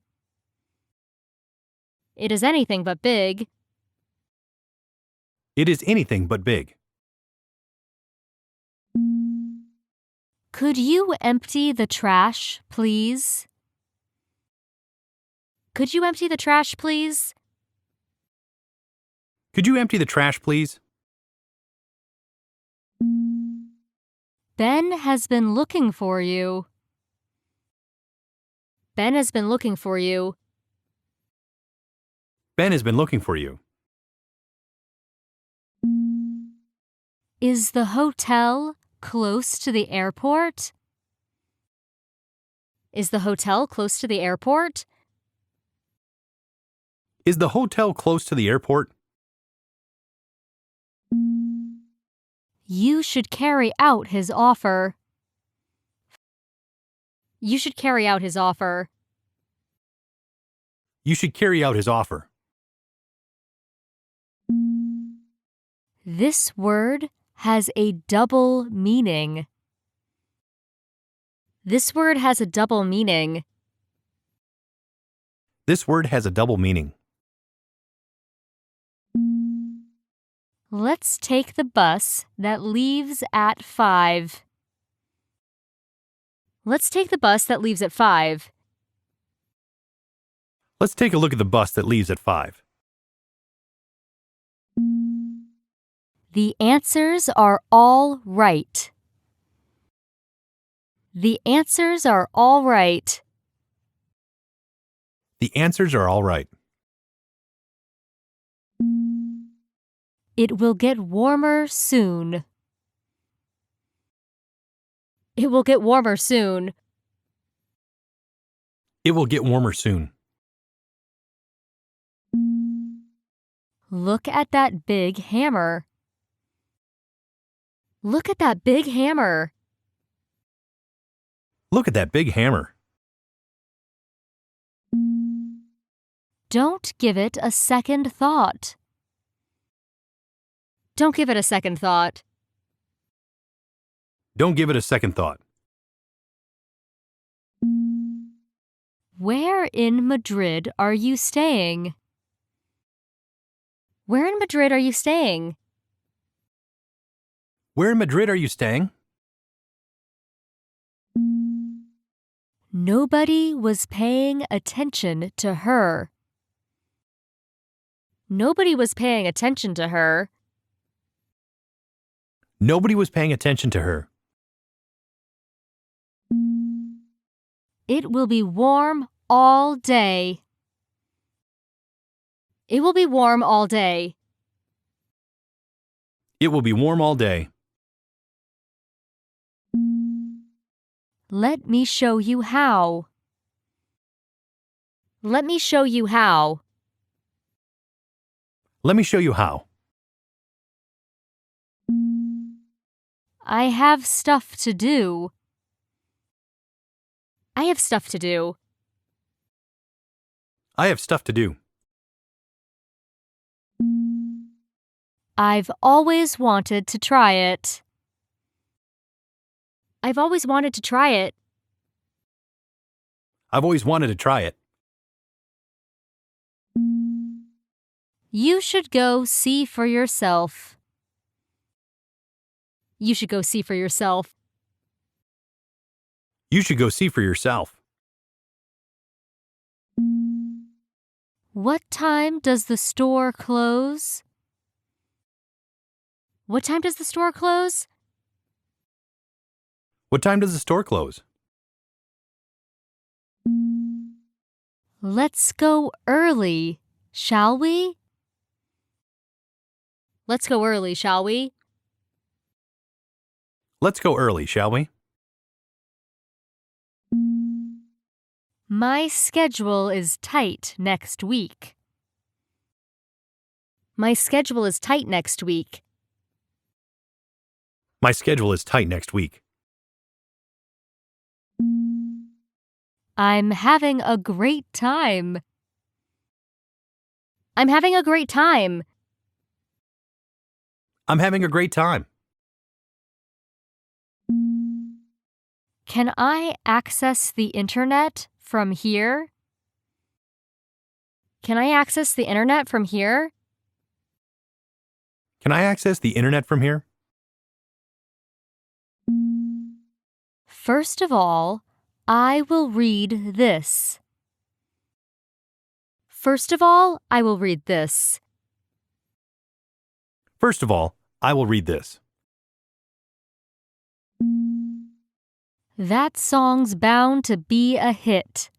It is anything but big. It is anything but big. Could you empty the trash, please? Could you empty the trash, please? Could you empty the trash, please? Ben has been looking for you. Ben has been looking for you. Ben has been looking for you. Is the hotel close to the airport? Is the hotel close to the airport? Is the hotel close to the airport? You should carry out his offer. You should carry out his offer. You should carry out his offer. This word has a double meaning. This word has a double meaning. This word has a double meaning. Let's take the bus that leaves at 5. Let's take the bus that leaves at 5. Let's take a look at the bus that leaves at 5. The answers are all right. The answers are all right. The answers are all right. It will get warmer soon. It will get warmer soon. It will get warmer soon. Look at that big hammer. Look at that big hammer. Look at that big hammer. Don't give it a second thought. Don't give it a second thought. Don't give it a second thought. Where in Madrid are you staying? Where in Madrid are you staying? Where in Madrid are you staying? Nobody was paying attention to her. Nobody was paying attention to her. Nobody was paying attention to her. It will be warm all day. It will be warm all day. It will be warm all day. Let me show you how. Let me show you how. Let me show you how. I have stuff to do. I have stuff to do. I have stuff to do. I've always wanted to try it. I've always wanted to try it. I've always wanted to try it. You should go see for yourself. You should go see for yourself. You should go see for yourself. What time does the store close? What time does the store close? What time does the store close? Let's go early, shall we? Let's go early, shall we? Let's go early, shall we? My schedule is tight next week. My schedule is tight next week. My schedule is tight next week. I'm having a great time. I'm having a great time. I'm having a great time. Can I access the internet from here? Can I access the internet from here? Can I access the internet from here? First of all, I will read this. First of all, I will read this. First of all, I will read this. That song's bound to be a hit.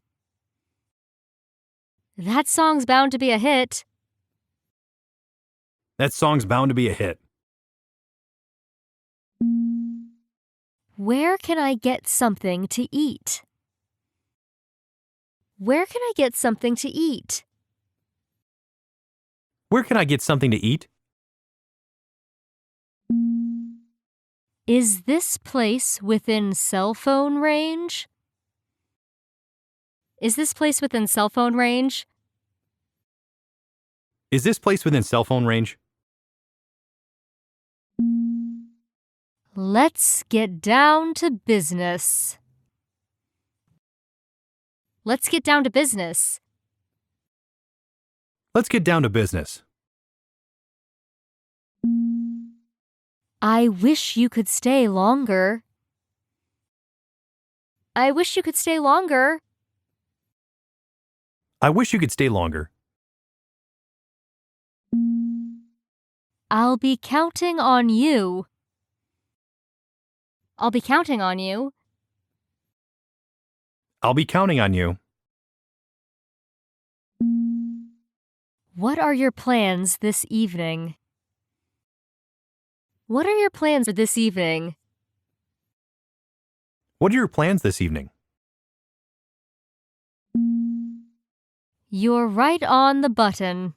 That song's bound to be a hit. That song's bound to be a hit. Where can I get something to eat? Where can I get something to eat? Where can I get something to eat? Is this place within cell phone range? Is this place within cell phone range? Is this place within cell phone range? Let's get down to business. Let's get down to business. Let's get down to business. I wish you could stay longer. I wish you could stay longer. I wish you could stay longer. I'll be counting on you. I'll be counting on you. I'll be counting on you. What are your plans this evening? What are your plans for this evening? What are your plans this evening? You're right on the button.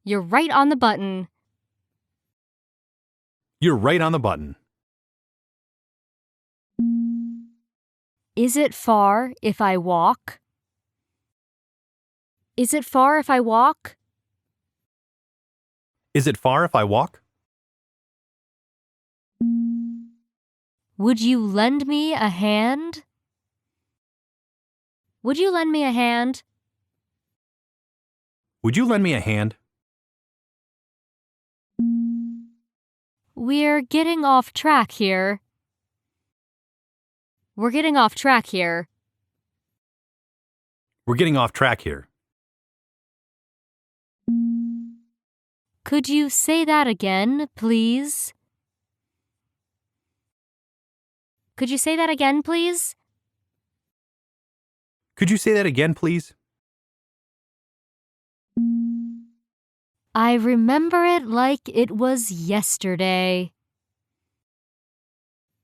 You're right on the button. You're right on the button. Is it far if I walk? Is it far if I walk? Is it far if I walk? Would you lend me a hand? Would you lend me a hand? Would you lend me a hand? We're getting off track here. We're getting off track here. We're getting off track here. Could you say that again, please? Could you say that again, please? Could you say that again, please? I remember it like it was yesterday.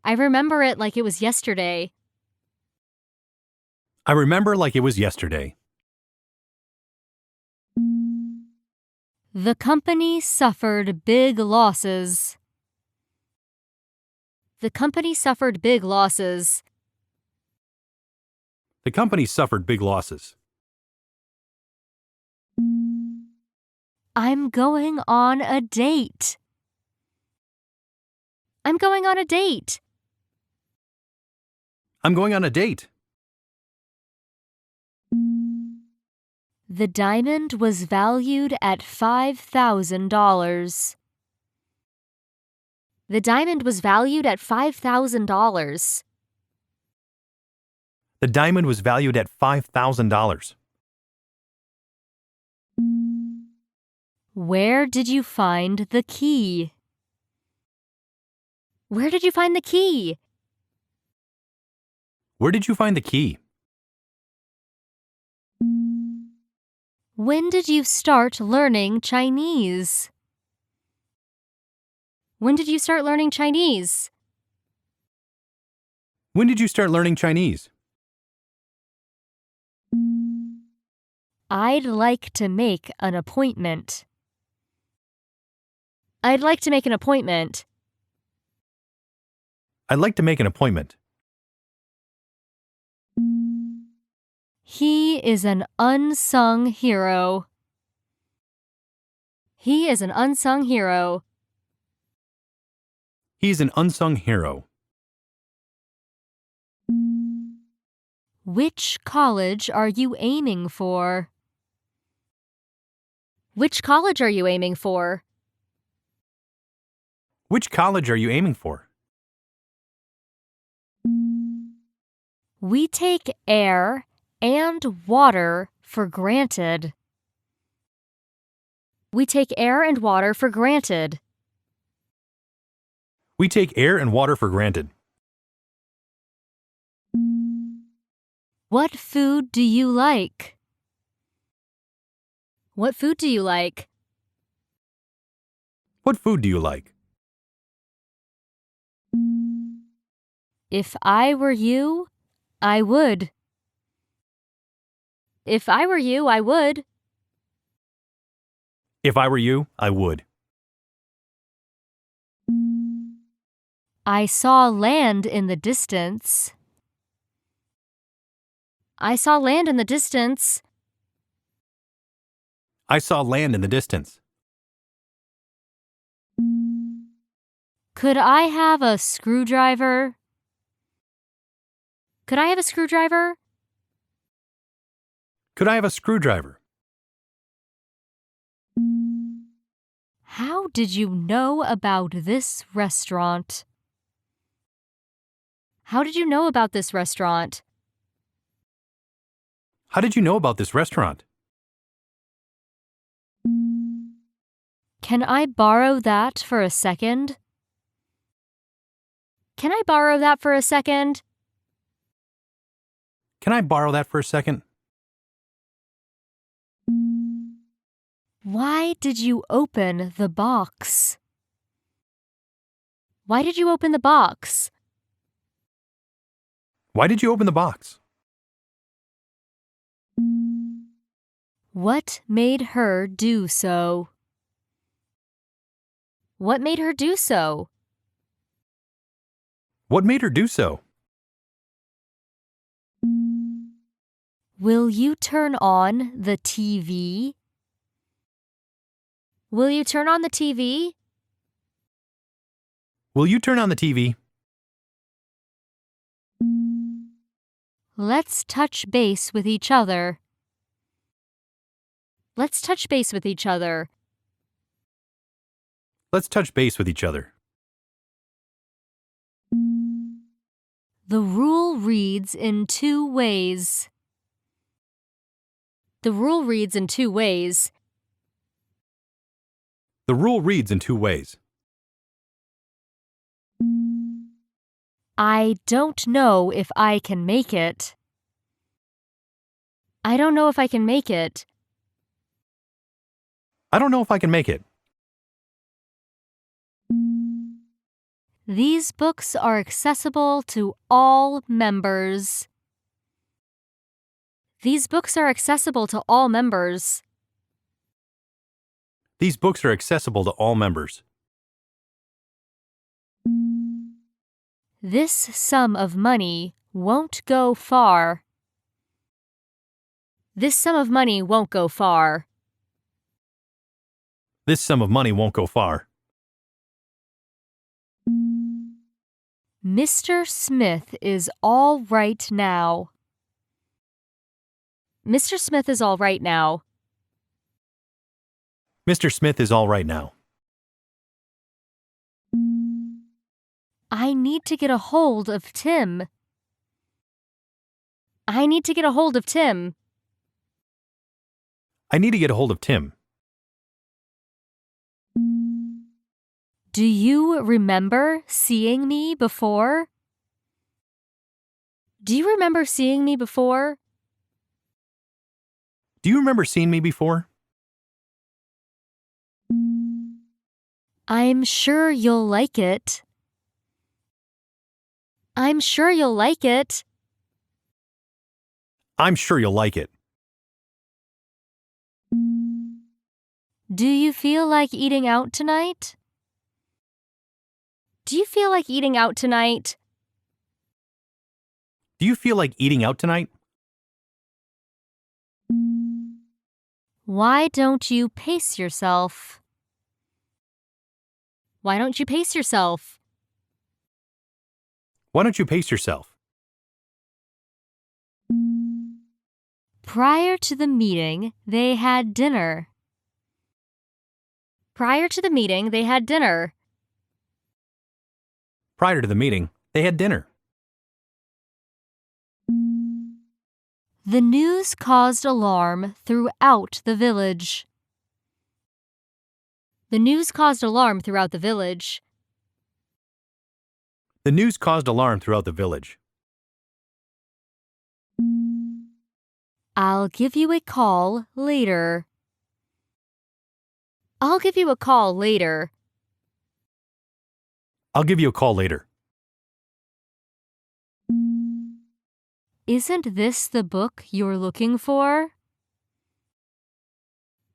I remember it like it was yesterday. I remember like it was yesterday. The company suffered big losses. The company suffered big losses. The company suffered big losses. I'm going on a date. I'm going on a date. I'm going on a date. The diamond was valued at $5,000. The diamond was valued at $5,000. The diamond was valued at $5,000. Where did you find the key? Where did you find the key? Where did you find the key? When did you start learning Chinese? When did you start learning Chinese? When did you start learning Chinese? I'd like to make an appointment. I'd like to make an appointment. I'd like to make an appointment. He is an unsung hero. He is an unsung hero. He's an unsung hero. Which college are you aiming for? Which college are you aiming for? Which college are you aiming for? We take air and water for granted. We take air and water for granted. We take air and water for granted. What food do you like? What food do you like? What food do you like? If I were you, I would. If I were you, I would. If I were you, I would. I saw land in the distance. I saw land in the distance. I saw land in the distance. Could I have a screwdriver? Could I have a screwdriver? Could I have a screwdriver? How did you know about this restaurant? How did you know about this restaurant? How did you know about this restaurant? Can I borrow that for a second? Can I borrow that for a second? Can I borrow that for a second? Why did you open the box? Why did you open the box? Why did you open the box? What made her do so? What made her do so? What made her do so? Will you turn on the TV? Will you turn on the TV? Will you turn on the TV? Let's touch base with each other. Let's touch base with each other. Let's touch base with each other. The rule reads in two ways. The rule reads in two ways. The rule reads in two ways. I don't know if I can make it. I don't know if I can make it. I don't know if I can make it. These books are accessible to all members. These books are accessible to all members. These books are accessible to all members. This sum of money won't go far. This sum of money won't go far. This sum of money won't go far. Mr. Smith is all right now. Mr. Smith is all right now. Mr. Smith is all right now. I need to get a hold of Tim. I need to get a hold of Tim. I need to get a hold of Tim. Do you remember seeing me before? Do you remember seeing me before? Do you remember seeing me before? I'm sure you'll like it. I'm sure you'll like it. I'm sure you'll like it. Do you feel like eating out tonight? Do you feel like eating out tonight? Do you feel like eating out tonight? Why don't you pace yourself? Why don't you pace yourself? Why don't you pace yourself? Prior to the meeting, they had dinner. Prior to the meeting, they had dinner. Prior to the meeting, they had dinner. The news caused alarm throughout the village. The news caused alarm throughout the village. The news caused alarm throughout the village. I'll give you a call later. I'll give you a call later. I'll give you a call later. Isn't this the book you're looking for?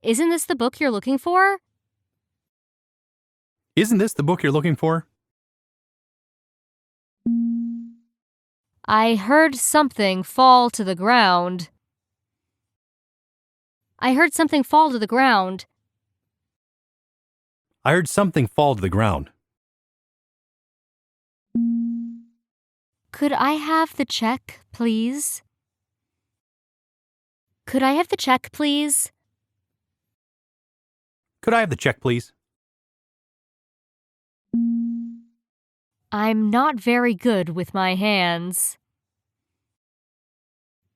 Isn't this the book you're looking for? Isn't this the book you're looking for? I heard something fall to the ground. I heard something fall to the ground. I heard something fall to the ground. Could I have the check, please? Could I have the check, please? Could I have the check, please? I'm not very good with my hands.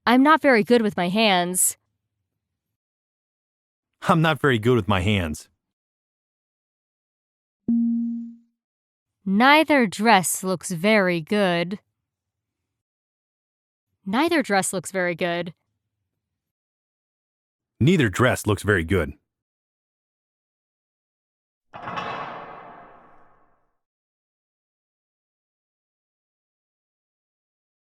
I'm not very good with my hands. I'm not very good with my hands. Neither dress looks very good. Neither dress looks very good. Neither dress looks very good.